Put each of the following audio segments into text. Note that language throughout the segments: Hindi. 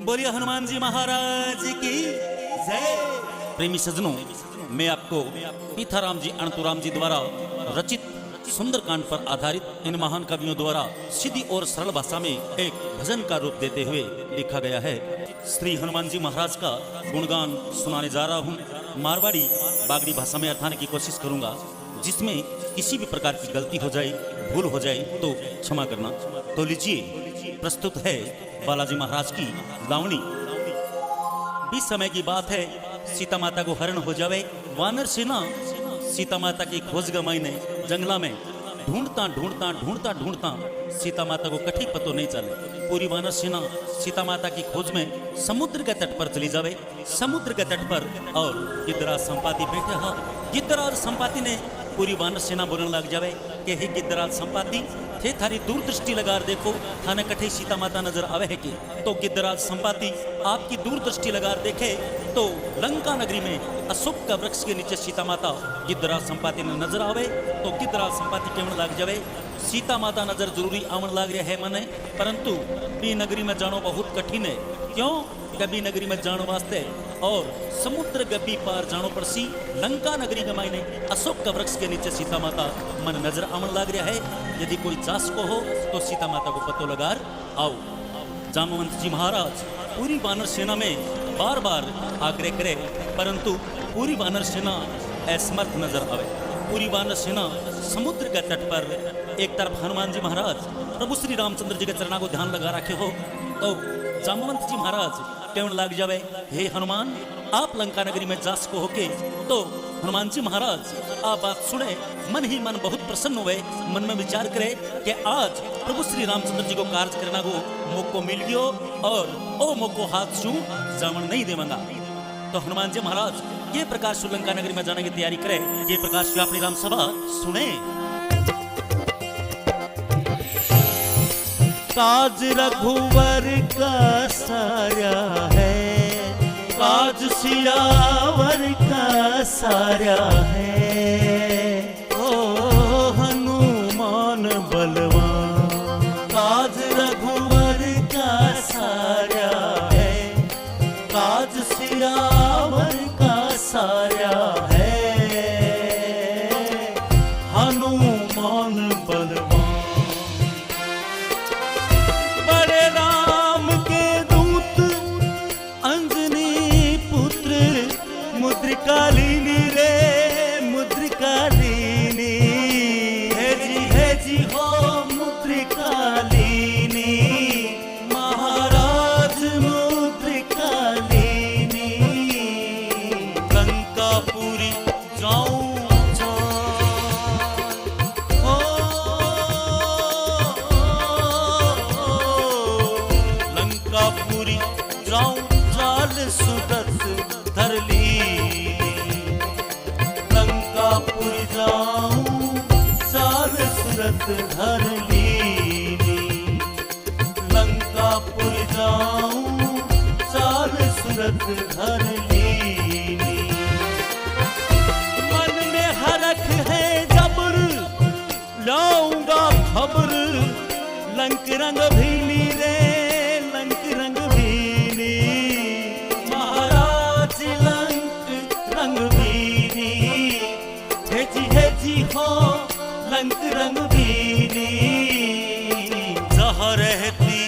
बोलिए हनुमान जी महाराज की जय। प्रेमी सज्जनों, मैं आपको पीथाराम जी अणतुराम जी द्वारा रचित सुंदरकांड पर आधारित इन महान कवियों द्वारा सीधी और सरल भाषा में एक भजन का रूप देते हुए लिखा गया है। श्री हनुमान जी महाराज का गुणगान सुनाने जा रहा हूँ। मारवाड़ी बागड़ी भाषा में अर्थाने की कोशिश करूंगा, जिसमें किसी भी प्रकार की गलती हो जाए, भूल हो जाए तो क्षमा करना। तो लीजिए, प्रस्तुत है बालाजी महाराज की लावणी। 20 समय की बात है, सीता माता को हरण हो जावे। वानर सेना सीता माता की खोज गमाई ने जंगला में ढूंढता सीता माता को कठी पतो नहीं चले। पूरी वानर सेना सीता माता की खोज में समुद्र के तट पर चली जावे। समुद्र के तट पर और गिद्धराज संपाति बैठे। हाँ, गिद्धराज संपाति ने पूरी वानर सेना बोलने लग जावे कि हे गिद्धराज संपाति, थे थारी दूरदृष्टि लगा देखो, थाने कठे सीता माता नजर आवे है कि? तो गिद्धराज संपाति आपकी दूरदृष्टि लगा देखे तो लंका नगरी में अशोक का वृक्ष के नीचे सीता माता गिद्धराज संपाति ने नजर आवे। तो गिद्धराज संपाति केवल लग जावे, सीता माता नजर जरूरी आवन लाग रहा है मने, परंतु बी नगरी में जानो बहुत कठिन है। क्यों? गबी नगरी में जाने वास्ते और समुद्र गबी पार जानो पड़सी। लंका नगरी गमाई ने अशोक का वृक्ष के नीचे सीता माता मन नजर आवन लाग रहा है। यदि कोई चास को हो तो सीता माता को पतो लगार आओ। जामवंत जी महाराज पूरी वानर सेना में बार बार आग्रह करे, परंतु पूरी वानर सेना असमर्थ नजर आवे। पूरी वानर सेना समुद्र के तट पर एक तरफ हनुमान जी महाराज प्रभु श्री रामचंद्र जी के चरणा को ध्यान लगा रखे हो, तो जामवंत जी महाराज केवल लाग जावे, हे हनुमान, आप लंका नगरी में जास को होके। तो हनुमान जी महाराज आप बात सुने, मन ही मन बहुत प्रसन्न हुए। मन में विचार करे कि आज प्रभु श्री रामचंद्र जी को कार्य करना को मौको मिल गयो और ओ मौको हाथ छू जावन नहीं देवंगा। तो हनुमान जी महाराज ये प्रकार श्रीलंका नगरी में जाने की तैयारी करे। ये प्रकाश अपनी राम सभा सुने। काज रघुवर का सारा है, काज सियावर का सारा है। ओ हनुमान बलवान, काज रघुवर का सारा है, काज सियावर का सारा है। हनुमान बलवान मुद्रिकालिनी रे मुद्रिकालिनी, है जी हो मुद्रिकालिनी, महाराज मुद्रिकालिनी। लंकापुरी जाऊं लंकापुरी जाऊं जाल सुदत धर ली। लंकापुरी जाऊं साल सूरत धर लीनी, लंकापुरी जाऊं साल सूरत धर लीनी। मन में हरख है जबर, लाऊंगा खबर, लंक रंग भीनी रे लंक रंग भीनी, महाराज लंक रंग भीनी, है जी हो लंक रंग भीनी। जहाँ रहती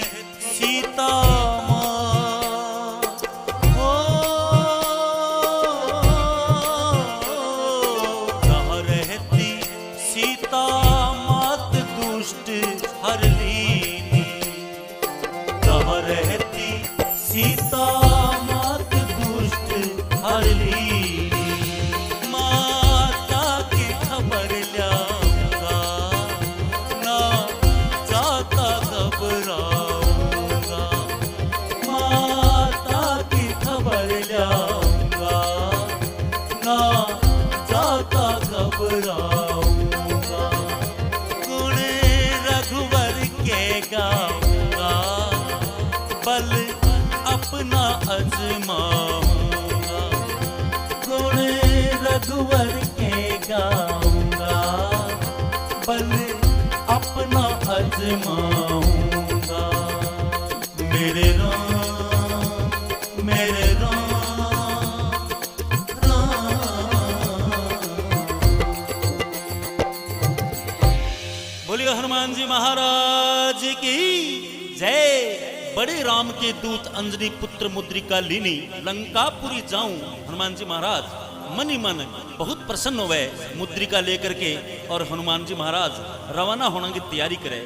सीता माँ, हो जहाँ रहती सीता मात दुष्ट हर लीनी, जहाँ रहती सीता मात दुष्ट हर लीनी। माता की खबर ल्याऊंगा, ना जाता घबराऊंगा, माता की खबर ल्याऊंगा, ना जाता घबराऊंगा। गुण रघुवर के गाऊंगा, बल अपना अजमाऊंगा। गुण रघुवर के गाऊंगा, बल अपना अजमाऊंगा। मेरे राम हनुमान जी महाराज की जय। बड़े राम के दूत अंजनी पुत्र मुद्रिका लीनी लंकापुरी जाऊं। हनुमान जी महाराज मन ही मन बहुत प्रसन्न हुए मुद्रिका लेकर के, और हनुमान जी महाराज रवाना होने की तैयारी करे।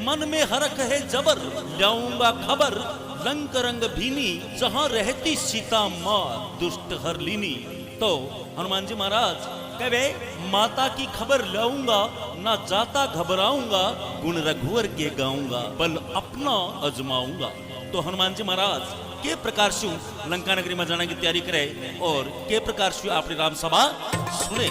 मन में हरख है जबर, लाऊंगा खबर लंक रंग भीनी, जहां रहती सीता माँ दुष्ट हर लीनी। तो हनुमान जी महाराज कहे माता की खबर लाऊंगा, ना जाता घबराऊंगा, गुण रघुवर के गाऊंगा, बल अपना अजमाऊंगा। तो हनुमान जी महाराज के प्रकार से लंका नगरी में जाने की तैयारी करे और के प्रकार से अपनी राम सभा सुने।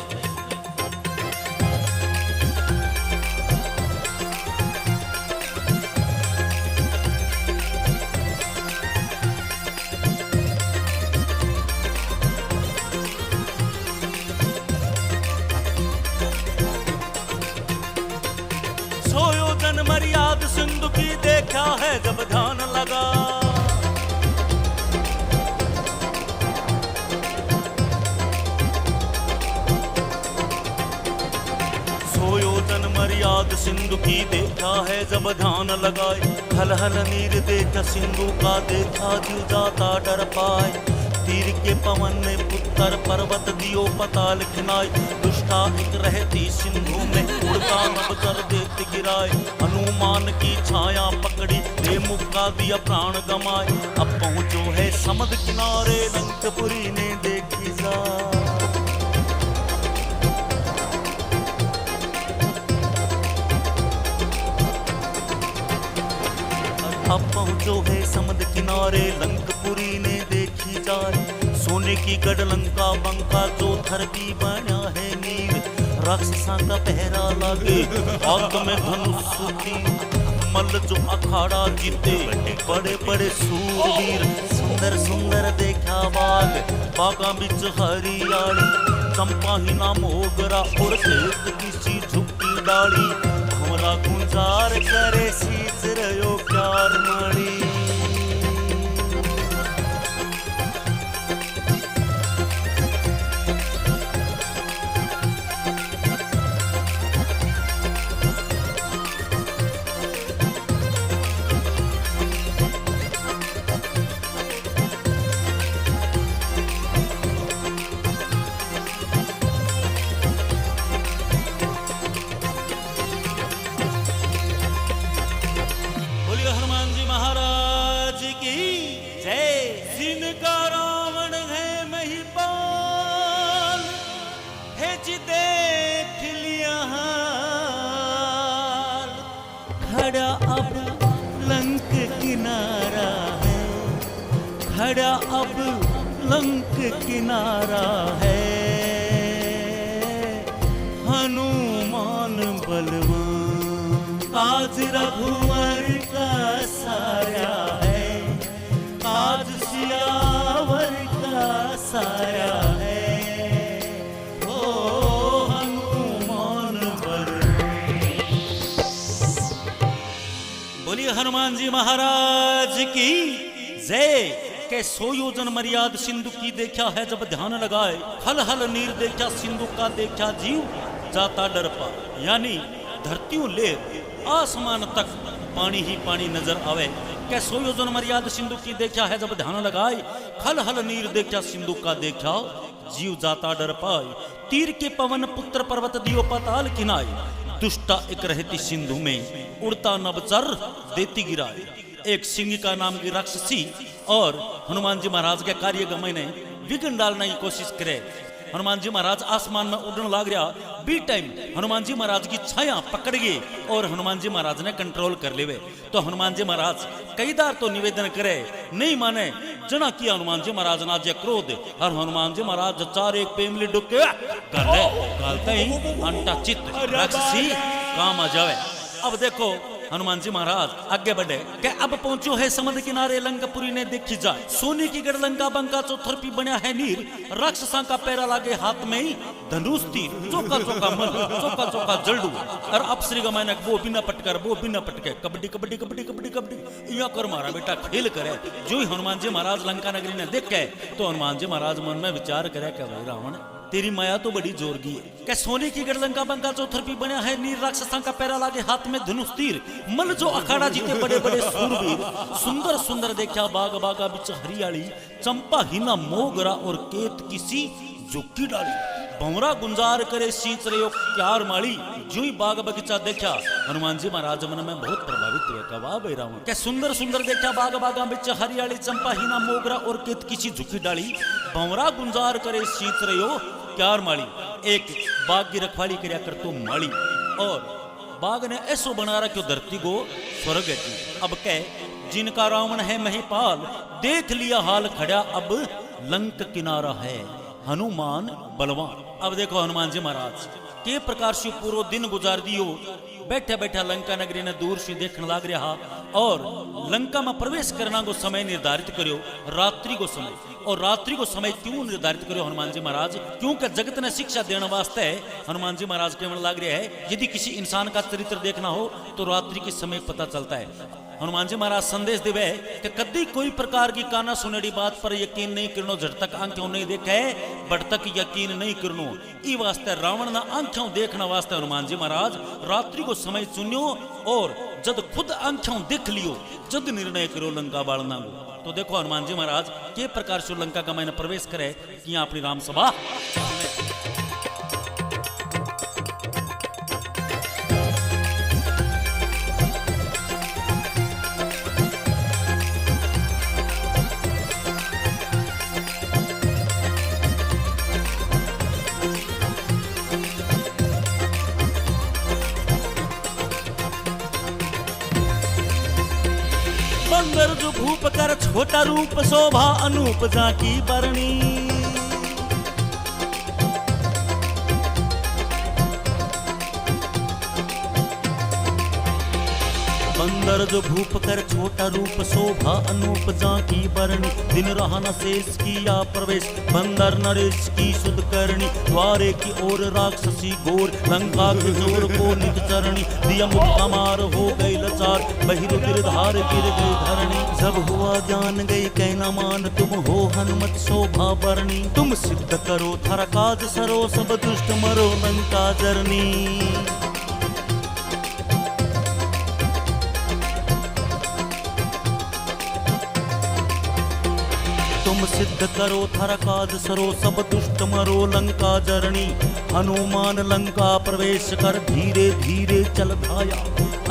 सोयोजन मर्याद सिंधु की देखा है जब ध्यान लगा, सोयोजन मर्याद सिंधु की देखा है जब ध्यान लगाए, हल हल नीर देखा सिंधु का देखा जीव जाता डर पाए। तीर के पवन ने पुत्र पर्वत दियो पताल खिनाए, दुष्टा एक रहती सिंधु में उड़ता नभ कर देत गिराए। हनुमान की छाया पकड़ी दे मुक्का दिया प्राण गमाए, अब पहुंचो है समद किनारे लंकपुरी ने देखी जा। अब पहुंचो है समद किनारे लंकपुरी ने देखी जाए। सोने की गढ़ लंका बंका जो थर भी बना है नीर, राक्षसा का पहरा लागे आग में धनुष तीर। मल्ल जो अखाड़ा जीते बड़े बड़े सूरवीर, सुंदर सुंदर देखा बाग बागा बिच हरियाली। चंपा ही ना मोगरा और खेत किसी झुकी डाली, भंवरा गुंजार करे सींच रयो प्यार मणि। हनुमान जी महाराज की जय। जिनका रावण है महिपाल, है जी देख लिया हाल। खड़ा अब लंक किनारा है, खड़ा अब लंक किनारा है। हनुमान बलवान आज रघुवर का साया है, आज सियावर का साया है। ओ हनुमान बलवान। बोलिए हनुमान जी महाराज की जय। के सोयोजन मर्याद सिंधु की देखा है जब ध्यान लगाए, हल हल नीर देखा सिंधु का देखा जीव जाता डर पा। यानी धरतियों ले आसमान तक पानी ही पानी नजर आवे। क्या सोयोजन मर्याद सिंधु की देखा है जब ध्यान लगाए, हल हल नीर देखा सिंधु का देखा जीव जाता डर पाए। तीर के पवन पुत्र पर्वत दियो पताल किनाए, दुष्टा एक रहती सिंधु में उड़ता नभचर देती गिराए। एक सिंह का नाम की राक्षसी और हनुमान जी महाराज के कार्य गमय ने विघ्न डालने की कोशिश करे। हनुमान जी महाराज आसमान में उड़ने लग रहा, बी टाइम हनुमान जी महाराज की छाया पकड़ गई और हनुमान जी महाराज ने कंट्रोल कर ले। तो हनुमान जी महाराज कई बार तो निवेदन करे, नहीं माने। जना किया हनुमान जी महाराज ना जे क्रोध, और हनुमान जी महाराज चार एक पेमली डुके गले गालते ही अंटा चित्त राक्षसी काम आ जावे। अब देखो हनुमान जी महाराज आगे बढ़े के अब पहुंचो है समुद्र किनारे लंकापुरी ने देखी जाए। सोने की गढ़ लंका बंका चौथरपी बना है नीर, राक्षसा का पैरा लागे हाथ में ही धनुष तीर। चौका चौका मन चौका चौका जल्डू और अप्सरी का मैंने वो बिना पटकर वो बिना पटके कबड्डी कबड्डी कबड्डी कबड्डी कबड्डी या कर मारा बेटा खेल करे। जो ही हनुमान जी महाराज लंका नगरी ने देखे तो हनुमान जी महाराज मन में विचार करे कि भाई रावण तेरी माया तो बड़ी जोरगी है। क्या सोने की गड़लंका बंका चौथर भी बनया है, नीर राक्षसा का पैरा लागे हाथ में धनुष तीर, मल जो अखाड़ा जीते बड़े बड़े सूरवीर, सुंदर सुंदर देखा बाग बागा बिच हरियाली, चंपा हिना मोगरा और केत किसी जुकी डाली, भंवरा गुंजार करे सींच रहे हो क्यार माली, जो ही बाग बगीचा देखा हनुमान जी महाराज मन में बहुत प्रभावित हुए। कहा वाह भाई रावण, क्या सुंदर सुंदर देखा बाग बागा बिच हरियाली, चंपा हिना मोगरा और केत किसी झुकी डाली, भंवरा गुंजार करे सींच रहे हो क्यार माली। एक बाग की रखवाली करया कर तो माली, और बाग ने ऐसो बना रखो धरती को स्वर्ग है। अब कह जिनका रावण है महिपाल, देख लिया हाल खड़ा अब लंक किनारा है, हनुमान बलवान। अब देखो हनुमान जी महाराज के प्रकार से पूरा दिन गुजार दियो, बैठा बैठा लंका नगरी ने दूर से देखने लग रहा, और लंका में प्रवेश करना को समय निर्धारित करो रात्रि को समय। और रात्रि को समय क्यों निर्धारित करो हनुमान जी महाराज? क्योंकि जगत ने शिक्षा देने वास्ते हनुमान जी महाराज के मन लग रहा है, यदि किसी इंसान का चरित्र देखना हो तो रात्रि के समय पता चलता है। हनुमान जी महाराज संदेश देवे कि कदी कोई प्रकार की काना सुनेड़ी बात पर यकीन नहीं करनो, जब तक आंखों नहीं देखे बड़ तक यकीन नहीं करनो। ई वास्ते रावण ना आंखों देखना वास्ते हनुमान जी महाराज रात्रि को समय चुनियो, और जब खुद आंखों देख लियो जद निर्णय करो लंका बालना को। तो देखो हनुमान जी महाराज के प्रकार से लंका का मैंने प्रवेश करे कि यहाँ अपनी राम सभा। बंदर जो भूप कर छोटा रूप, शोभा अनूप जाकी बरणी, बंदर जो भूप कर छोटा रूप, शोभा अनूप जाकी बरणी, दिन रहा न शेष किया प्रवेश, बंदर नरेश की सुध करणी, द्वारे की ओर राक्षसी घोर, लंका के जोर को नित चरणी, दिया मुक्ता मार हो गई लचार, बहिर गिरधार गिर गई धरणी, जब हुआ जान गई कहना मान, तुम हो हनुमत शोभा बरणी, तुम सिद्ध करो थारा काज सरो, सब दुष्ट मरो लंका जरनी। तुम सिद्ध करो थारा काज सरो, सब दुष्ट मरो लंका जरणी, हनुमान लंका प्रवेश कर धीरे धीरे चल धाया,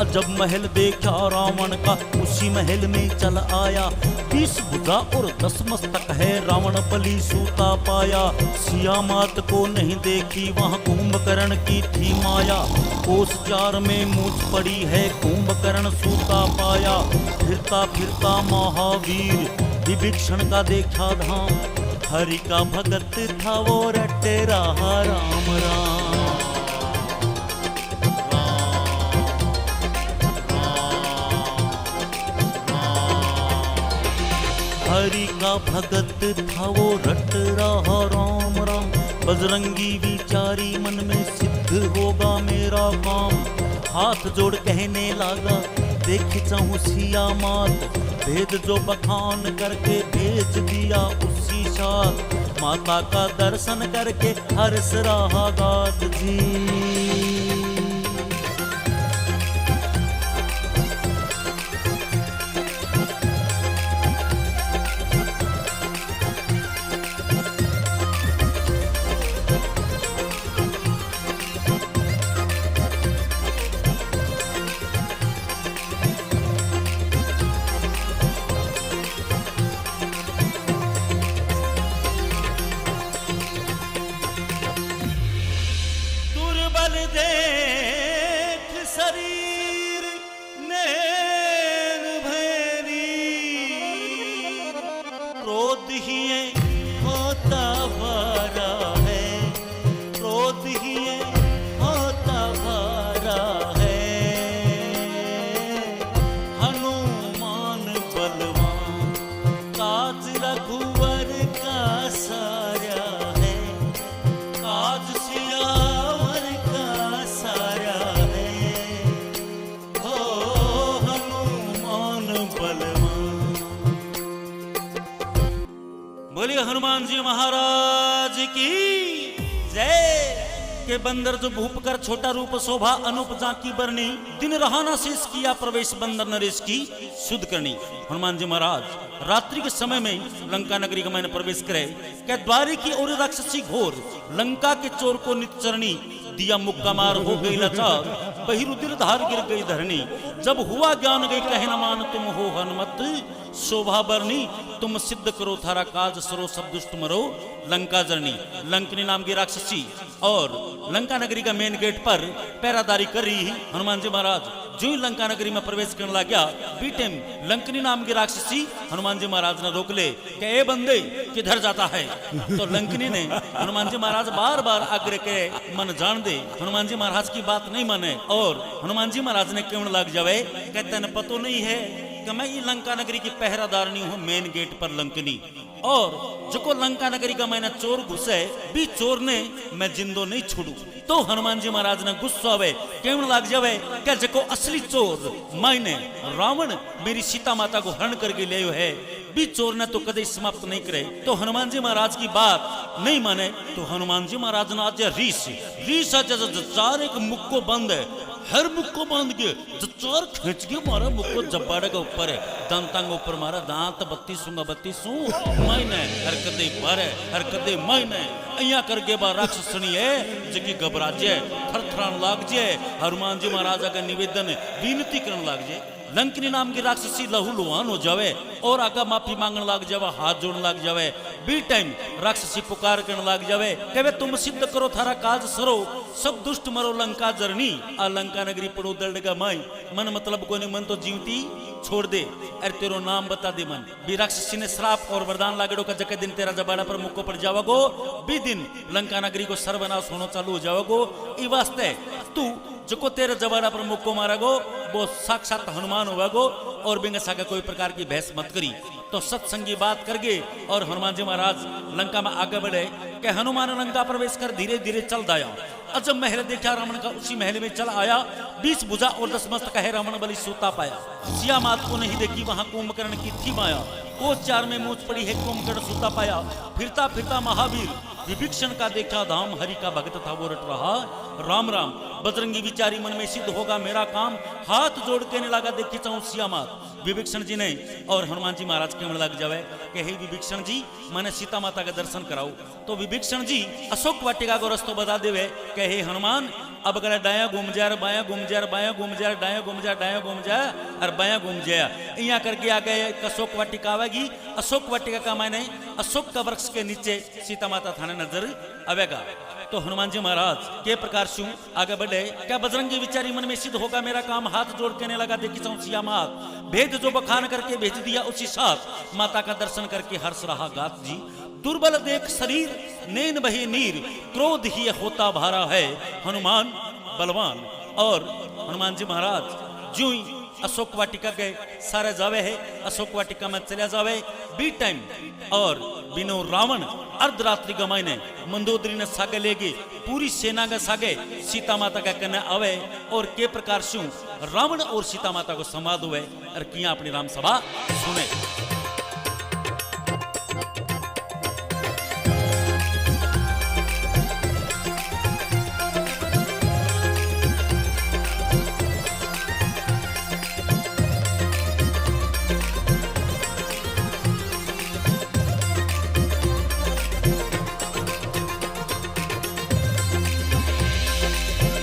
जब महल देखा रावण का उसी महल में चल आया, 20 भुजा और 10 मस्तक है रावण बलि सूता पाया, सिया मात को नहीं देखी वहाँ कुंभकर्ण की थी माया, कोस 4 में मूछ पड़ी है कुंभकर्ण सूता पाया, फिरता फिरता महावीर विभीषण का देखा धाम, हरि का भगत था वो रटे रहा राम राम। हरि का भगत था वो रट रहा राम राम, बजरंगी विचारी मन में सिद्ध होगा मेरा काम, हाथ जोड़ कहने लगा देख चाहूं सिया मात, भेद जो बखान करके भेज दिया उसी साथ, माता का दर्शन करके हर्ष रहा गात जी। देख शरीर नैन भैरी, क्रोध ही होता भरा है, क्रोध ही होता भरा है, हनुमान बलवान काज रघुवर का सारा है, काज सियावर का सारा है, हो हनुमान बलवान। बोलिए हनुमान जी महाराज की। जय के बंदर जो भूप कर छोटा रूप शोभा अनूप जाकी बरनी दिन रहाना शेष किया प्रवेश बंदर नरेश की शुद्ध करनी। हनुमान जी महाराज रात्रि के समय में लंका नगरी का मैंने प्रवेश करे क्या द्वारे की ओर राक्षसी घोर लंका के चोर को नित चरणी दिया मुक्का मार हो गई लाचार बहिरुदिर धार गिर गई धरनी जब हुआ ज्ञान गई कहे न मान तुम हो हनुमत शोभा बरनी तुम सिद्ध करो थारा काज सरो सब दुष्ट मरो लंका जरनी। लंकनी नाम की राक्षसी और लंका नगरी का मेन गेट पर पैरादारी कर रही हनुमान जी महाराज जो ही लंका नगरी में प्रवेश करने लग गया बीटेम लंकनी नाम की राक्षसी हनुमान जी महाराज ने रोक ले कि ए बंदे किधर जाता है। तो लंकनी ने हनुमान जी महाराज बार बार आग्रह के मन जान दे हनुमान जी महाराज की बात नहीं माने और हनुमान जी महाराज ने क्यों लग जावे कहते न पतो नहीं है कि मैं ये लंका नगरी की पहरादारनी हूँ मेन गेट पर लंकनी और जो को लंका नगरी का मैंने चोर घुसे भी चोर ने मैं जिंदो नहीं छोड़ू। तो हनुमान जी महाराज ने गुस्सा आवे क्यों लग जावे क्या जको असली चोर मैंने रावण मेरी सीता माता को हरण करके ले है भी चोर ने तो कदे समाप्त नहीं करे। तो हनुमान जी महाराज की बात नहीं माने तो हनुमान जी महाराज ने आज रीस आज चार एक मुख को बंद है हर मुख को बांध के चार खींच के मारा मुख को जब्बाड़े का ऊपर है दंतांग ऊपर मारा दांत 32 महीने हरकते बारे हरकते महीने अया करके बा राक्षसनी है जकी घबराजे थरथरान लाग जे हनुमान जी महाराज का निवेदन विनती करने लाग जे लंकनी नाम की राक्षसी लहू लुहान हो जावे और आका माफी मांगने लग जावे हाथ जोड़ने लग जावे बी टाइम राक्षसी पुकार करने लग जावे कहे तुम सिद्ध करो थारा काज सरो सब दुष्ट मरो लंका जरनी आ लंका नगरी पड़ो दर्दगा माई मन मतलब कोई मन तो जीवती छोड़ दे अरे तेरो नाम बता दे मन भी राक्षसी ने श्राप और वरदान लागड़ो का जके दिन तेरा जबाड़ा पर मुक्को पड़ जावगो बी दिन लंका नगरी को सर्वनाश होना चालू हो जावगो ई वास्ते तू जो तेरे जबाड़ा पर मुक्को मारेगो वो साक्षात हनुमान होगो और बिंग सागा कोई प्रकार की बहस मत करी। तो सत्संगी बात करके और हनुमान जी महाराज लंका में आगे बढ़े कि हनुमान लंका प्रवेश कर धीरे धीरे चल दाया और जब महल देखा रावण का उसी महल में चल आया 20 भुजा और 10 मस्तक है रावण बलि सोता पाया सिया मात को नहीं देखी वहां कुंभकर्ण की थी माया को चार में मूछ पड़ी है कुंभकर्ण सोता पाया फिरता फिरता महावीर विभीषण का देखा धाम हरि का भक्त था वो रट रहा राम राम बजरंगी विचारी मन में सिद्ध होगा मेरा काम हाथ जोड़ के ने लगा देखी चाहूं सिया मात विभीषण जी ने और हनुमान जी महाराज के लग जावे कि हे विभीषण जी मैंने सीता माता का दर्शन कराओ। तो विभीषण जी अशोक वाटिका को रस्तो बता देवे कि हे हनुमान अब अगर दाया घूम जाए बाया घूम जाए बाया घूम जाए दाया घूम जाए दाया घूम जाए और बाया घूम जाए यहाँ करके आ गए अशोक वाटिका आवेगी अशोक वाटिका का मैंने अशोक का वृक्ष के नीचे सीता माता थाने नजर आवेगा। तो हनुमान जी महाराज के प्रकार से आगे बढ़े क्या बजरंगी विचारी मन में सिद्ध होगा मेरा काम हाथ जोड़ के ने लगा देखी चाहूं सिया मात भेद जो बखान करके भेज दिया उसी साथ माता का दर्शन करके हर्ष रहा गात जी दुर्बल देख शरीर नैन बहे नीर क्रोध ही होता भारा है हनुमान बलवान। और हनुमान जी महाराज जो ही अशोक वाटिका के सारे जावे है अशोक वाटिका में चले जावे बी टाइम और बिनो रावण अर्धरात्रि गमाई ने मंदोदरी ने सागे लेगी पूरी सेना के सागे सीता माता का कन्या आवे और के प्रकार से रावण और सीता माता को संवाद हुए और किया अपनी राम सभा सुने।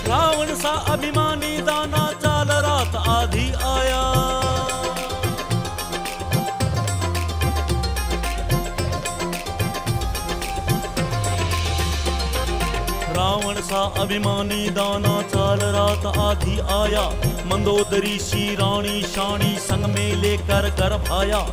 रावण सा अभिमानी दाना चाल रात आधी आया रावण सा अभिमानी दाना चाल रात आधी आया मंदोदरी सी रानी शानी संग में लेकर गर्भ आया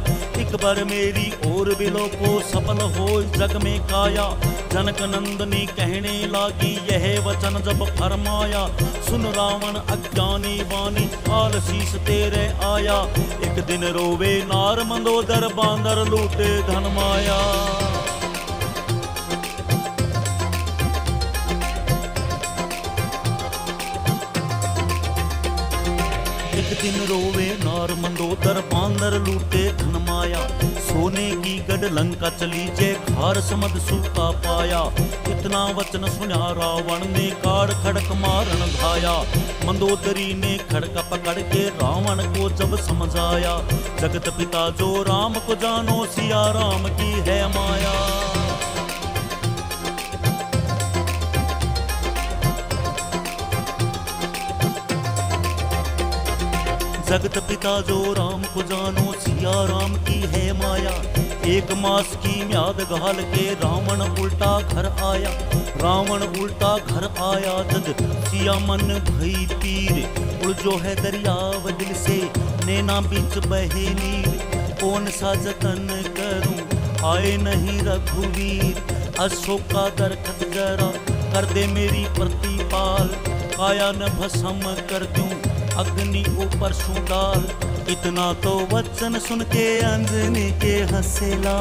एक बार मेरी और बिलो को सफल हो जग में काया जनक नंदनी कहने लागी यह वचन जब फरमाया सुन रावण अज्ञानी वाणी आलसीस तेरे आया एक दिन रोवे नार मंदोदर बांदर लूटे धन माया। एक दिन रोवे नार मंदोदर, बांदर लूटे धन माया। सोने की गढ़ लंका चली, जय खार समद सूखा पाया। इतना वचन सुना रावण ने, काड़ खड़क मारन धाया। मंदोदरी ने खड़का पकड़ के रावण को जब समझाया, जगत पिता जो राम को जानो, सिया राम की है माया। जगत पिता जो राम को जानो, सिया राम की है माया। एक मास की म्याद घाल के रावण उल्टा घर आया। रावण उल्टा घर आया जद सिया मन भई पीर। उलझो है दरियाव दिल से, नैना बीच बहे नीर। कौन सा जतन करूं, आए नहीं रघुवीर। अशोक का दरखत जरा कर दे मेरी प्रतिपाल। काया न भस्म कर दूं, अग्नि ऊपर सू डाल। इतना तो वचन सुन के अंजनी के हंसेला।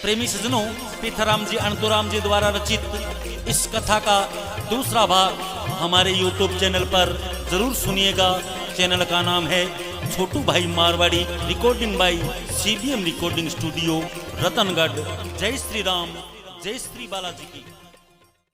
प्रेमी सज्जनों, पीथाराम जी अनंतुराम जी द्वारा रचित इस कथा का दूसरा भाग हमारे YouTube चैनल पर जरूर सुनिएगा। चैनल का नाम है छोटू भाई Marwari, recording by CBM recording studio, Ratangarh. जय श्री राम, जय श्री बालाजी की।